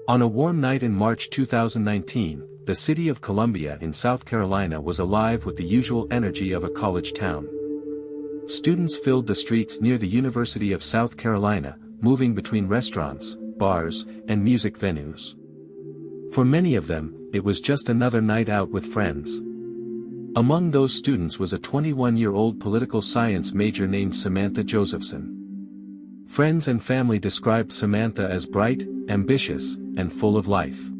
On a warm night in March 2019, the city of Columbia in South Carolina was alive with the usual energy of a college town. Students filled the streets near the University of South Carolina, moving between restaurants, bars, and music venues. For many of them, it was just another night out with friends. Among those students was a 21-year-old political science major named Samantha Josephson. Friends and family described Samantha as bright, ambitious, and full of life.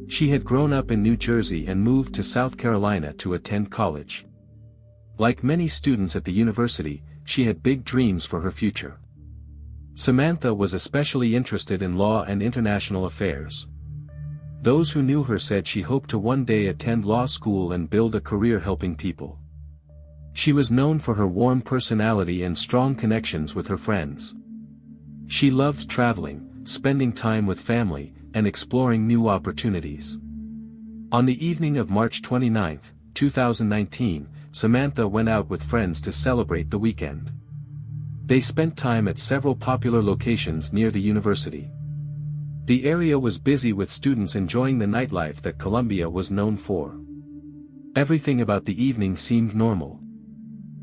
She had grown up in New Jersey and moved to South Carolina to attend college. Like many students at the university, she had big dreams for her future. Samantha was especially interested in law and international affairs. Those who knew her said she hoped to one day attend law school and build a career helping people. She was known for her warm personality and strong connections with her friends. She loved traveling, spending time with family, and exploring new opportunities. On the evening of March 29, 2019, Samantha went out with friends to celebrate the weekend. They spent time at several popular locations near the university. The area was busy with students enjoying the nightlife that Columbia was known for. Everything about the evening seemed normal.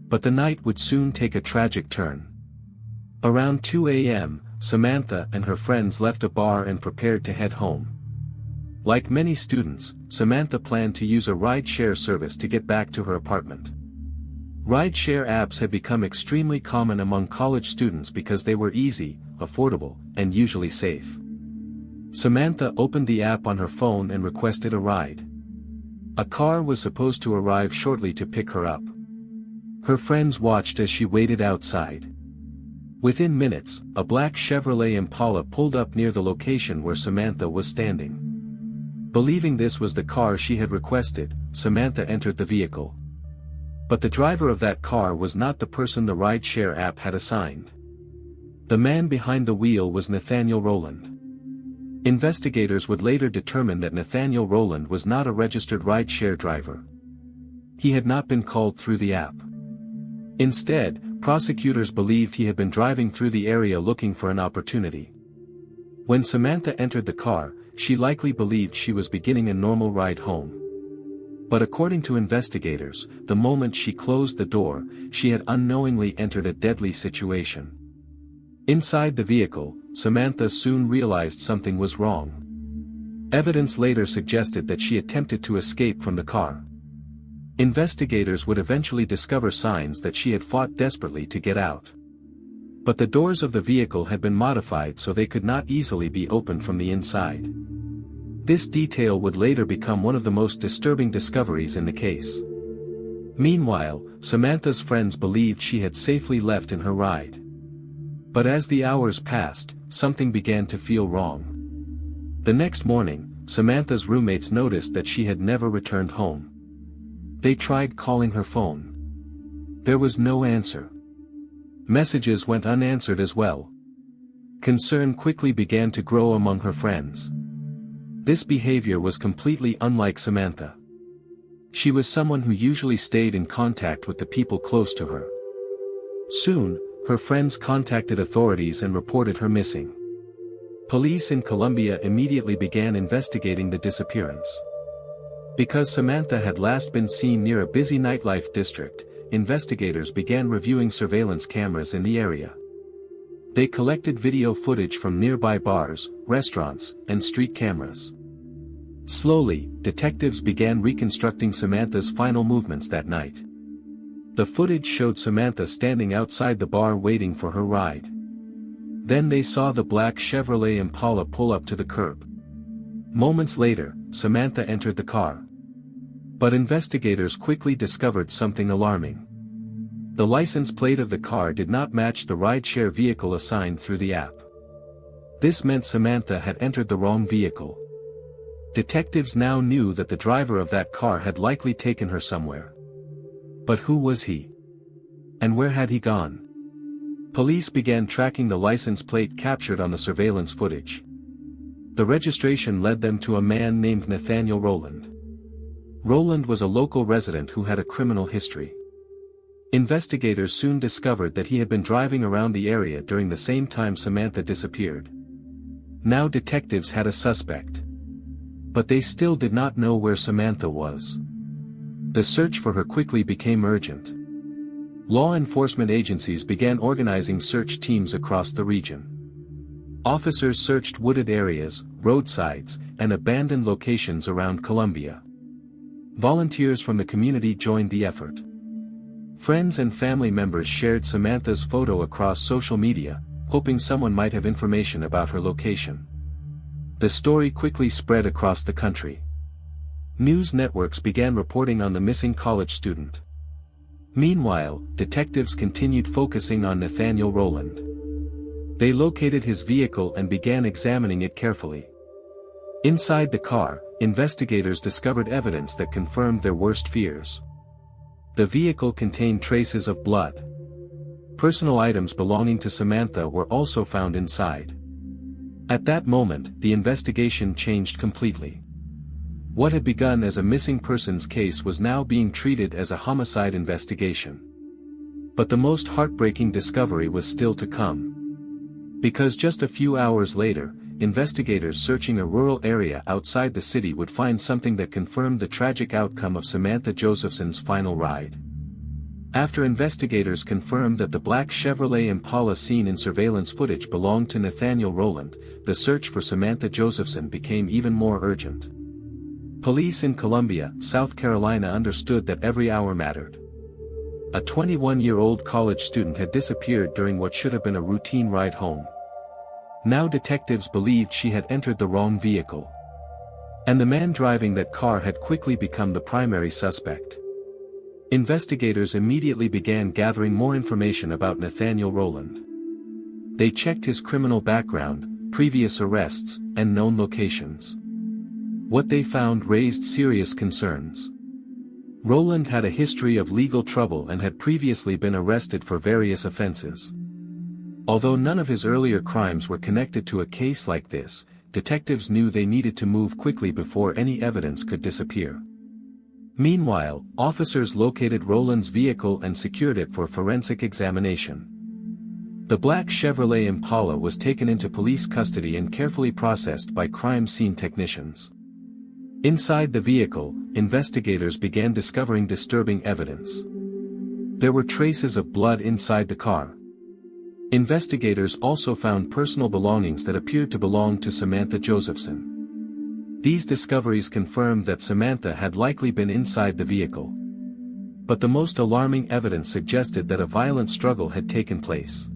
But the night would soon take a tragic turn. Around 2 a.m., Samantha and her friends left a bar and prepared to head home. Like many students, Samantha planned to use a ride-share service to get back to her apartment. Ride-share apps had become extremely common among college students because they were easy, affordable, and usually safe. Samantha opened the app on her phone and requested a ride. A car was supposed to arrive shortly to pick her up. Her friends watched as she waited outside. Within minutes, a black Chevrolet Impala pulled up near the location where Samantha was standing. Believing this was the car she had requested, Samantha entered the vehicle. But the driver of that car was not the person the ride-share app had assigned. The man behind the wheel was Nathaniel Rowland. Investigators would later determine that Nathaniel Rowland was not a registered ride-share driver. He had not been called through the app. Instead, prosecutors believed he had been driving through the area looking for an opportunity. When Samantha entered the car, she likely believed she was beginning a normal ride home. But according to investigators, the moment she closed the door, she had unknowingly entered a deadly situation. Inside the vehicle, Samantha soon realized something was wrong. Evidence later suggested that she attempted to escape from the car. Investigators would eventually discover signs that she had fought desperately to get out. But the doors of the vehicle had been modified so they could not easily be opened from the inside. This detail would later become one of the most disturbing discoveries in the case. Meanwhile, Samantha's friends believed she had safely left in her ride. But as the hours passed, something began to feel wrong. The next morning, Samantha's roommates noticed that she had never returned home. They tried calling her phone. There was no answer. Messages went unanswered as well. Concern quickly began to grow among her friends. This behavior was completely unlike Samantha. She was someone who usually stayed in contact with the people close to her. Soon, her friends contacted authorities and reported her missing. Police in Columbia immediately began investigating the disappearance. Because Samantha had last been seen near a busy nightlife district, investigators began reviewing surveillance cameras in the area. They collected video footage from nearby bars, restaurants, and street cameras. Slowly, detectives began reconstructing Samantha's final movements that night. The footage showed Samantha standing outside the bar waiting for her ride. Then they saw the black Chevrolet Impala pull up to the curb. Moments later, Samantha entered the car. But investigators quickly discovered something alarming. The license plate of the car did not match the ride-share vehicle assigned through the app. This meant Samantha had entered the wrong vehicle. Detectives now knew that the driver of that car had likely taken her somewhere. But who was he? And where had he gone? Police began tracking the license plate captured on the surveillance footage. The registration led them to a man named Nathaniel Rowland. Rowland was a local resident who had a criminal history. Investigators soon discovered that he had been driving around the area during the same time Samantha disappeared. Now detectives had a suspect. But they still did not know where Samantha was. The search for her quickly became urgent. Law enforcement agencies began organizing search teams across the region. Officers searched wooded areas, roadsides, and abandoned locations around Columbia. Volunteers from the community joined the effort. Friends and family members shared Samantha's photo across social media, hoping someone might have information about her location. The story quickly spread across the country. News networks began reporting on the missing college student. Meanwhile, detectives continued focusing on Nathaniel Rowland. They located his vehicle and began examining it carefully. Inside the car, investigators discovered evidence that confirmed their worst fears. The vehicle contained traces of blood. Personal items belonging to Samantha were also found inside. At that moment, the investigation changed completely. What had begun as a missing persons case was now being treated as a homicide investigation. But the most heartbreaking discovery was still to come. Because just a few hours later, investigators searching a rural area outside the city would find something that confirmed the tragic outcome of Samantha Josephson's final ride. After investigators confirmed that the black Chevrolet Impala seen in surveillance footage belonged to Nathaniel Rowland, the search for Samantha Josephson became even more urgent. Police in Columbia, South Carolina understood that every hour mattered. A 21-year-old college student had disappeared during what should have been a routine ride home. Now detectives believed she had entered the wrong vehicle. And the man driving that car had quickly become the primary suspect. Investigators immediately began gathering more information about Nathaniel Rowland. They checked his criminal background, previous arrests, and known locations. What they found raised serious concerns. Rowland had a history of legal trouble and had previously been arrested for various offenses. Although none of his earlier crimes were connected to a case like this, detectives knew they needed to move quickly before any evidence could disappear. Meanwhile, officers located Rowland's vehicle and secured it for forensic examination. The black Chevrolet Impala was taken into police custody and carefully processed by crime scene technicians. Inside the vehicle, investigators began discovering disturbing evidence. There were traces of blood inside the car. Investigators also found personal belongings that appeared to belong to Samantha Josephson. These discoveries confirmed that Samantha had likely been inside the vehicle. But the most alarming evidence suggested that a violent struggle had taken place.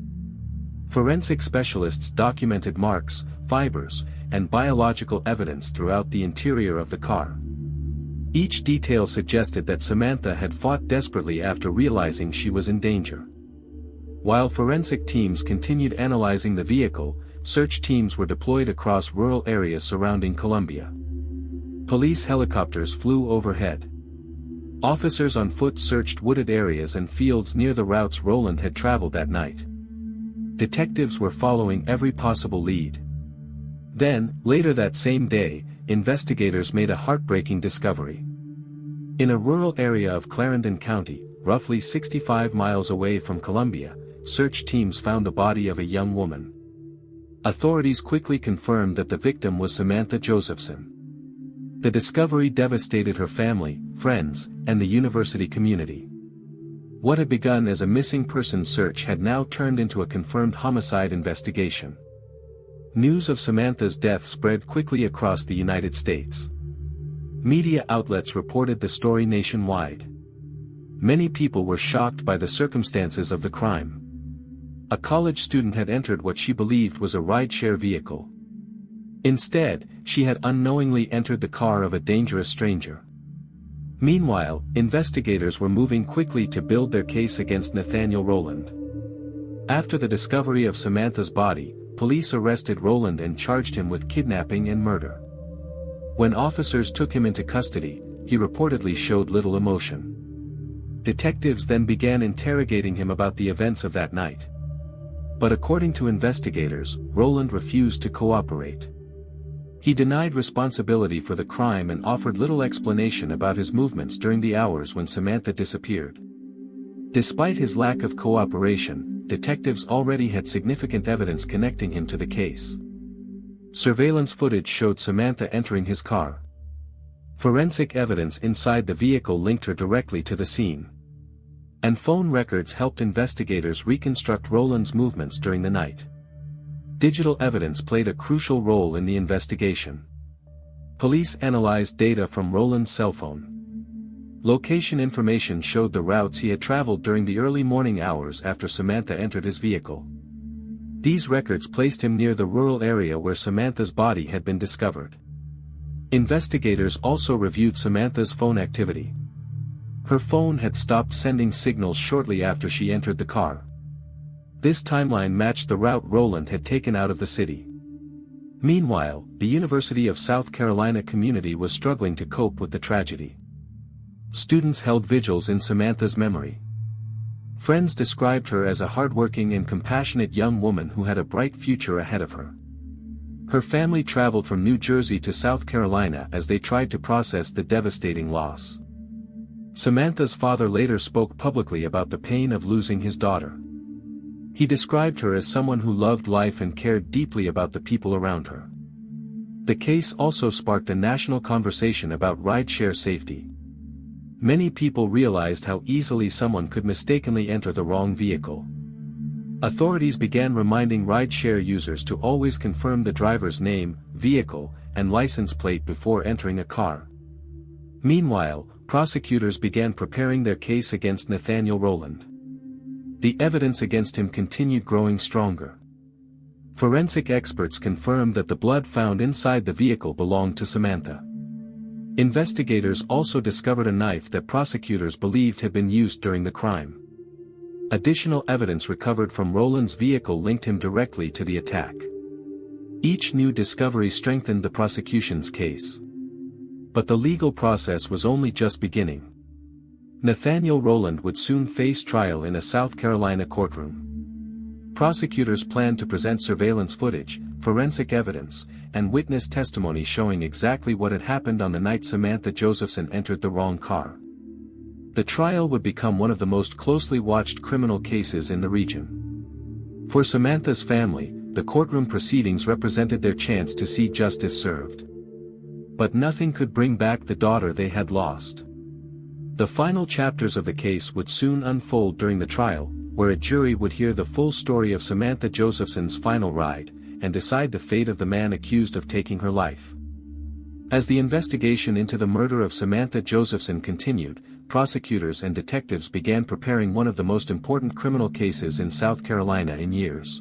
Forensic specialists documented marks, fibers, and biological evidence throughout the interior of the car. Each detail suggested that Samantha had fought desperately after realizing she was in danger. While forensic teams continued analyzing the vehicle, search teams were deployed across rural areas surrounding Columbia. Police helicopters flew overhead. Officers on foot searched wooded areas and fields near the routes Rowland had traveled that night. Detectives were following every possible lead. Then, later that same day, investigators made a heartbreaking discovery. In a rural area of Clarendon County, roughly 65 miles away from Columbia, search teams found the body of a young woman. Authorities quickly confirmed that the victim was Samantha Josephson. The discovery devastated her family, friends, and the university community. What had begun as a missing person search had now turned into a confirmed homicide investigation. News of Samantha's death spread quickly across the United States. Media outlets reported the story nationwide. Many people were shocked by the circumstances of the crime. A college student had entered what she believed was a rideshare vehicle. Instead, she had unknowingly entered the car of a dangerous stranger. Meanwhile, investigators were moving quickly to build their case against Nathaniel Rowland. After the discovery of Samantha's body, police arrested Rowland and charged him with kidnapping and murder. When officers took him into custody, he reportedly showed little emotion. Detectives then began interrogating him about the events of that night. But according to investigators, Rowland refused to cooperate. He denied responsibility for the crime and offered little explanation about his movements during the hours when Samantha disappeared. Despite his lack of cooperation, detectives already had significant evidence connecting him to the case. Surveillance footage showed Samantha entering his car. Forensic evidence inside the vehicle linked her directly to the scene. And phone records helped investigators reconstruct Rowland's movements during the night. Digital evidence played a crucial role in the investigation. Police analyzed data from Rowland's cell phone. Location information showed the routes he had traveled during the early morning hours after Samantha entered his vehicle. These records placed him near the rural area where Samantha's body had been discovered. Investigators also reviewed Samantha's phone activity. Her phone had stopped sending signals shortly after she entered the car. This timeline matched the route Rowland had taken out of the city. Meanwhile, the University of South Carolina community was struggling to cope with the tragedy. Students held vigils in Samantha's memory. Friends described her as a hardworking and compassionate young woman who had a bright future ahead of her. Her family traveled from New Jersey to South Carolina as they tried to process the devastating loss. Samantha's father later spoke publicly about the pain of losing his daughter. He described her as someone who loved life and cared deeply about the people around her. The case also sparked a national conversation about rideshare safety. Many people realized how easily someone could mistakenly enter the wrong vehicle. Authorities began reminding rideshare users to always confirm the driver's name, vehicle, and license plate before entering a car. Meanwhile, prosecutors began preparing their case against Nathaniel Rowland. The evidence against him continued growing stronger. Forensic experts confirmed that the blood found inside the vehicle belonged to Samantha. Investigators also discovered a knife that prosecutors believed had been used during the crime. Additional evidence recovered from Rowland's vehicle linked him directly to the attack. Each new discovery strengthened the prosecution's case. But the legal process was only just beginning. Nathaniel Rowland would soon face trial in a South Carolina courtroom. Prosecutors planned to present surveillance footage, forensic evidence, and witness testimony showing exactly what had happened on the night Samantha Josephson entered the wrong car. The trial would become one of the most closely watched criminal cases in the region. For Samantha's family, the courtroom proceedings represented their chance to see justice served. But nothing could bring back the daughter they had lost. The final chapters of the case would soon unfold during the trial, where a jury would hear the full story of Samantha Josephson's final ride, and decide the fate of the man accused of taking her life. As the investigation into the murder of Samantha Josephson continued, prosecutors and detectives began preparing one of the most important criminal cases in South Carolina in years.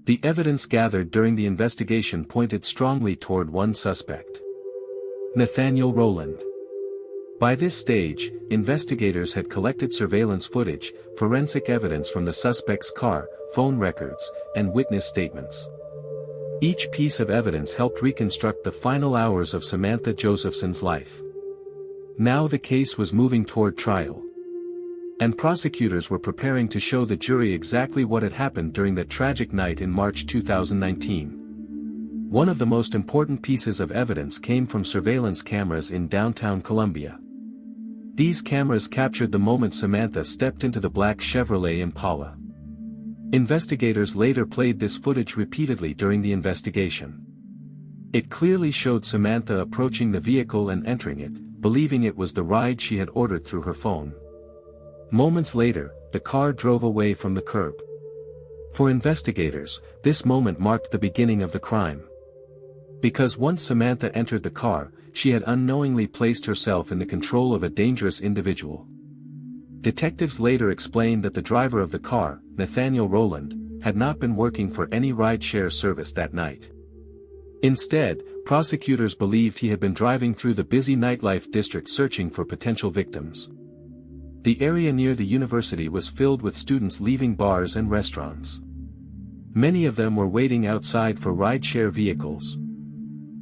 The evidence gathered during the investigation pointed strongly toward one suspect: Nathaniel Rowland. By this stage, investigators had collected surveillance footage, forensic evidence from the suspect's car, phone records, and witness statements. Each piece of evidence helped reconstruct the final hours of Samantha Josephson's life. Now the case was moving toward trial. And prosecutors were preparing to show the jury exactly what had happened during that tragic night in March 2019. One of the most important pieces of evidence came from surveillance cameras in downtown Columbia. These cameras captured the moment Samantha stepped into the black Chevrolet Impala. Investigators later played this footage repeatedly during the investigation. It clearly showed Samantha approaching the vehicle and entering it, believing it was the ride she had ordered through her phone. Moments later, the car drove away from the curb. For investigators, this moment marked the beginning of the crime. Because once Samantha entered the car, she had unknowingly placed herself in the control of a dangerous individual. Detectives later explained that the driver of the car, Nathaniel Rowland, had not been working for any rideshare service that night. Instead, prosecutors believed he had been driving through the busy nightlife district searching for potential victims. The area near the university was filled with students leaving bars and restaurants. Many of them were waiting outside for rideshare vehicles.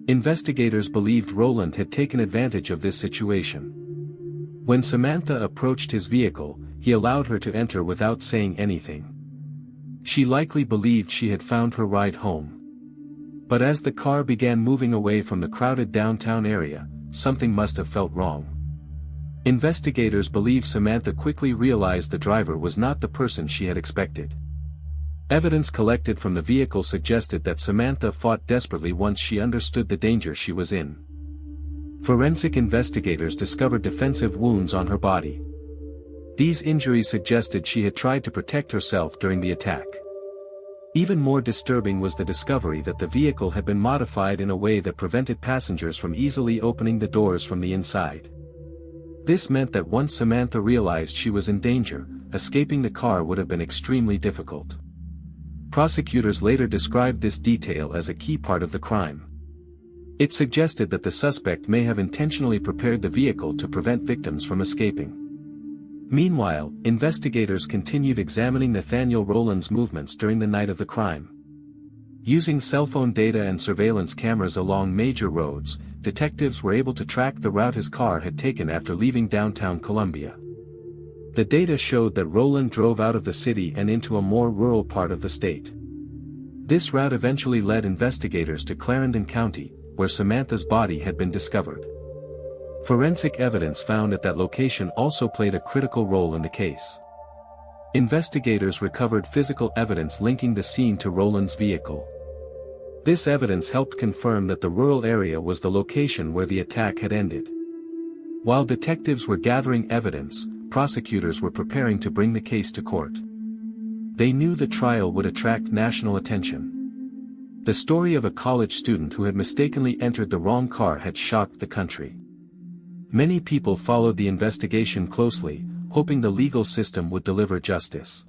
Investigators believed Rowland had taken advantage of this situation. When Samantha approached his vehicle, he allowed her to enter without saying anything. She likely believed she had found her ride home. But as the car began moving away from the crowded downtown area, something must have felt wrong. Investigators believe Samantha quickly realized the driver was not the person she had expected. Evidence collected from the vehicle suggested that Samantha fought desperately once she understood the danger she was in. Forensic investigators discovered defensive wounds on her body. These injuries suggested she had tried to protect herself during the attack. Even more disturbing was the discovery that the vehicle had been modified in a way that prevented passengers from easily opening the doors from the inside. This meant that once Samantha realized she was in danger, escaping the car would have been extremely difficult. Prosecutors later described this detail as a key part of the crime. It suggested that the suspect may have intentionally prepared the vehicle to prevent victims from escaping. Meanwhile, investigators continued examining Nathaniel Rowland's movements during the night of the crime. Using cell phone data and surveillance cameras along major roads, detectives were able to track the route his car had taken after leaving downtown Columbia. The data showed that Rowland drove out of the city and into a more rural part of the state. This route eventually led investigators to Clarendon County, where Samantha's body had been discovered. Forensic evidence found at that location also played a critical role in the case. Investigators recovered physical evidence linking the scene to Rowland's vehicle. This evidence helped confirm that the rural area was the location where the attack had ended. While detectives were gathering evidence, prosecutors were preparing to bring the case to court. They knew the trial would attract national attention. The story of a college student who had mistakenly entered the wrong car had shocked the country. Many people followed the investigation closely, hoping the legal system would deliver justice.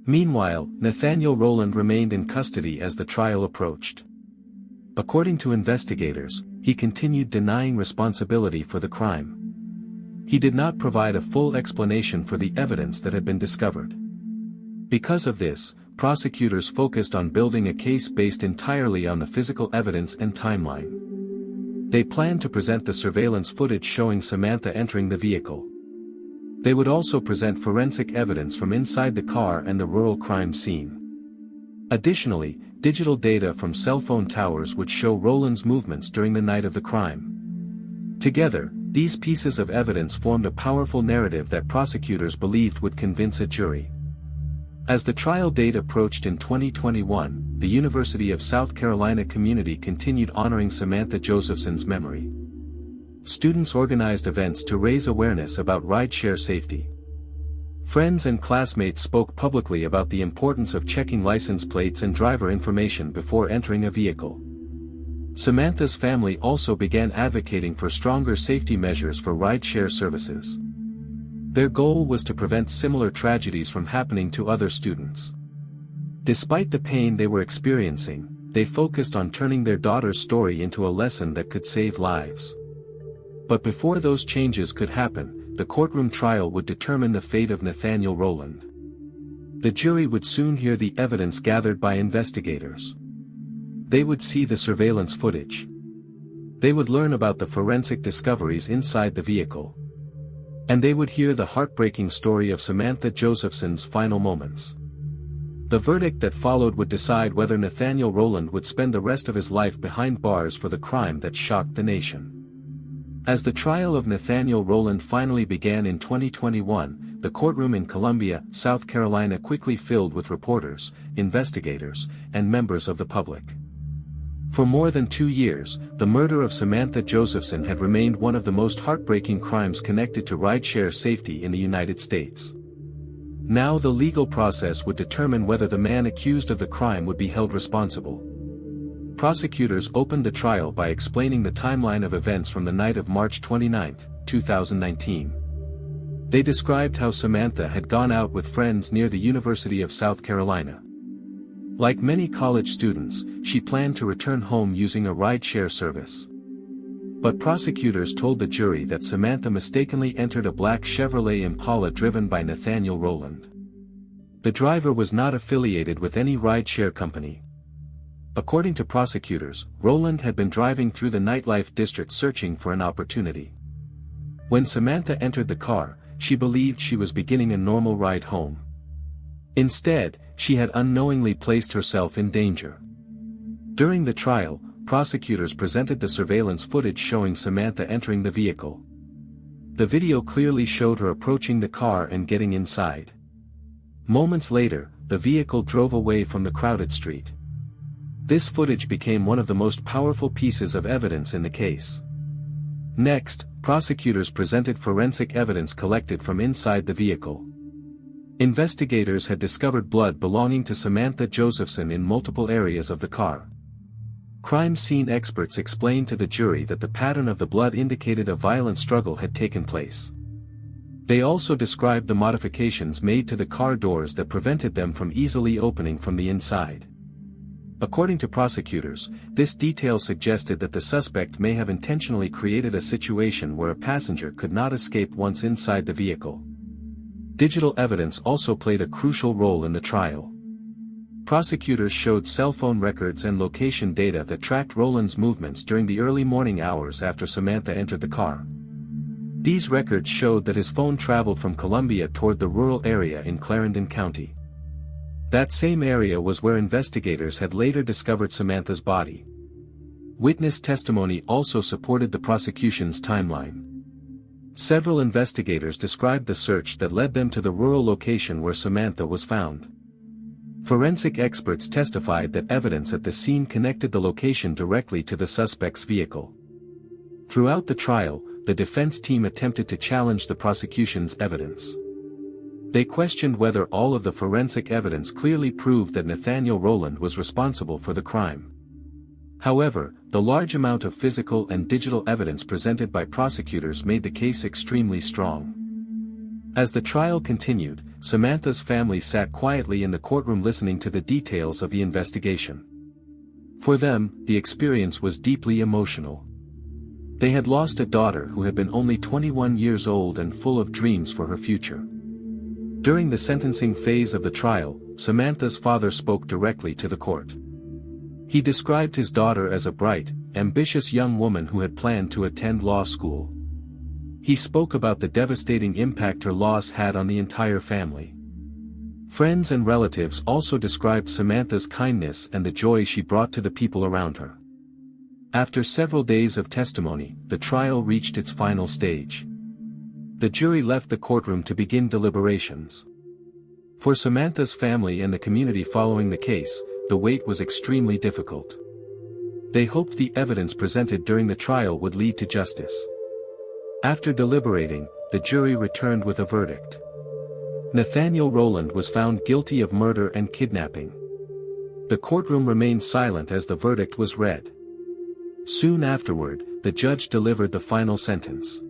Meanwhile, Nathaniel Rowland remained in custody as the trial approached. According to investigators, he continued denying responsibility for the crime. He did not provide a full explanation for the evidence that had been discovered. Because of this, prosecutors focused on building a case based entirely on the physical evidence and timeline. They planned to present the surveillance footage showing Samantha entering the vehicle. They would also present forensic evidence from inside the car and the rural crime scene. Additionally, digital data from cell phone towers would show Rowland's movements during the night of the crime. Together, these pieces of evidence formed a powerful narrative that prosecutors believed would convince a jury. As the trial date approached in 2021, the University of South Carolina community continued honoring Samantha Josephson's memory. Students organized events to raise awareness about rideshare safety. Friends and classmates spoke publicly about the importance of checking license plates and driver information before entering a vehicle. Samantha's family also began advocating for stronger safety measures for rideshare services. Their goal was to prevent similar tragedies from happening to other students. Despite the pain they were experiencing, they focused on turning their daughter's story into a lesson that could save lives. But before those changes could happen, the courtroom trial would determine the fate of Nathaniel Rowland. The jury would soon hear the evidence gathered by investigators. They would see the surveillance footage. They would learn about the forensic discoveries inside the vehicle. And they would hear the heartbreaking story of Samantha Josephson's final moments. The verdict that followed would decide whether Nathaniel Rowland would spend the rest of his life behind bars for the crime that shocked the nation. As the trial of Nathaniel Rowland finally began in 2021, the courtroom in Columbia, South Carolina quickly filled with reporters, investigators, and members of the public. For more than 2 years, the murder of Samantha Josephson had remained one of the most heartbreaking crimes connected to rideshare safety in the United States. Now the legal process would determine whether the man accused of the crime would be held responsible. Prosecutors opened the trial by explaining the timeline of events from the night of March 29, 2019. They described how Samantha had gone out with friends near the University of South Carolina. Like many college students, she planned to return home using a rideshare service. But prosecutors told the jury that Samantha mistakenly entered a black Chevrolet Impala driven by Nathaniel Rowland. The driver was not affiliated with any rideshare company. According to prosecutors, Rowland had been driving through the nightlife district searching for an opportunity. When Samantha entered the car, she believed she was beginning a normal ride home. Instead, she had unknowingly placed herself in danger. During the trial, prosecutors presented the surveillance footage showing Samantha entering the vehicle. The video clearly showed her approaching the car and getting inside. Moments later, the vehicle drove away from the crowded street. This footage became one of the most powerful pieces of evidence in the case. Next, prosecutors presented forensic evidence collected from inside the vehicle. Investigators had discovered blood belonging to Samantha Josephson in multiple areas of the car. Crime scene experts explained to the jury that the pattern of the blood indicated a violent struggle had taken place. They also described the modifications made to the car doors that prevented them from easily opening from the inside. According to prosecutors, this detail suggested that the suspect may have intentionally created a situation where a passenger could not escape once inside the vehicle. Digital evidence also played a crucial role in the trial. Prosecutors showed cell phone records and location data that tracked Rowland's movements during the early morning hours after Samantha entered the car. These records showed that his phone traveled from Columbia toward the rural area in Clarendon County. That same area was where investigators had later discovered Samantha's body. Witness testimony also supported the prosecution's timeline. Several investigators described the search that led them to the rural location where Samantha was found. Forensic experts testified that evidence at the scene connected the location directly to the suspect's vehicle. Throughout the trial, the defense team attempted to challenge the prosecution's evidence. They questioned whether all of the forensic evidence clearly proved that Nathaniel Rowland was responsible for the crime. However, the large amount of physical and digital evidence presented by prosecutors made the case extremely strong. As the trial continued, Samantha's family sat quietly in the courtroom listening to the details of the investigation. For them, the experience was deeply emotional. They had lost a daughter who had been only 21 years old and full of dreams for her future. During the sentencing phase of the trial, Samantha's father spoke directly to the court. He described his daughter as a bright, ambitious young woman who had planned to attend law school. He spoke about the devastating impact her loss had on the entire family. Friends and relatives also described Samantha's kindness and the joy she brought to the people around her. After several days of testimony, the trial reached its final stage. The jury left the courtroom to begin deliberations. For Samantha's family and the community following the case, the wait was extremely difficult. They hoped the evidence presented during the trial would lead to justice. After deliberating, the jury returned with a verdict. Nathaniel Rowland was found guilty of murder and kidnapping. The courtroom remained silent as the verdict was read. Soon afterward, the judge delivered the final sentence.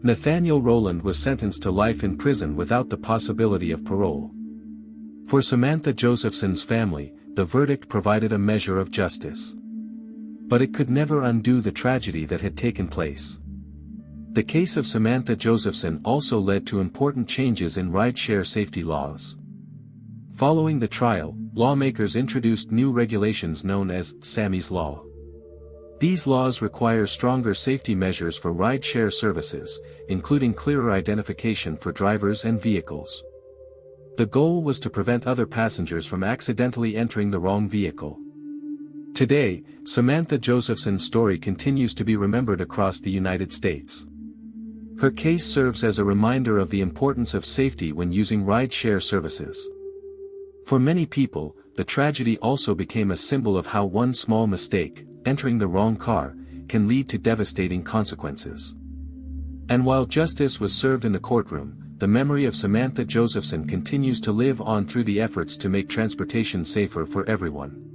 Nathaniel Rowland was sentenced to life in prison without the possibility of parole. For Samantha Josephson's family, the verdict provided a measure of justice. But it could never undo the tragedy that had taken place. The case of Samantha Josephson also led to important changes in rideshare safety laws. Following the trial, lawmakers introduced new regulations known as Sammy's Law. These laws require stronger safety measures for rideshare services, including clearer identification for drivers and vehicles. The goal was to prevent other passengers from accidentally entering the wrong vehicle. Today, Samantha Josephson's story continues to be remembered across the United States. Her case serves as a reminder of the importance of safety when using rideshare services. For many people, the tragedy also became a symbol of how one small mistake, entering the wrong car, can lead to devastating consequences. And while justice was served in the courtroom, the memory of Samantha Josephson continues to live on through the efforts to make transportation safer for everyone.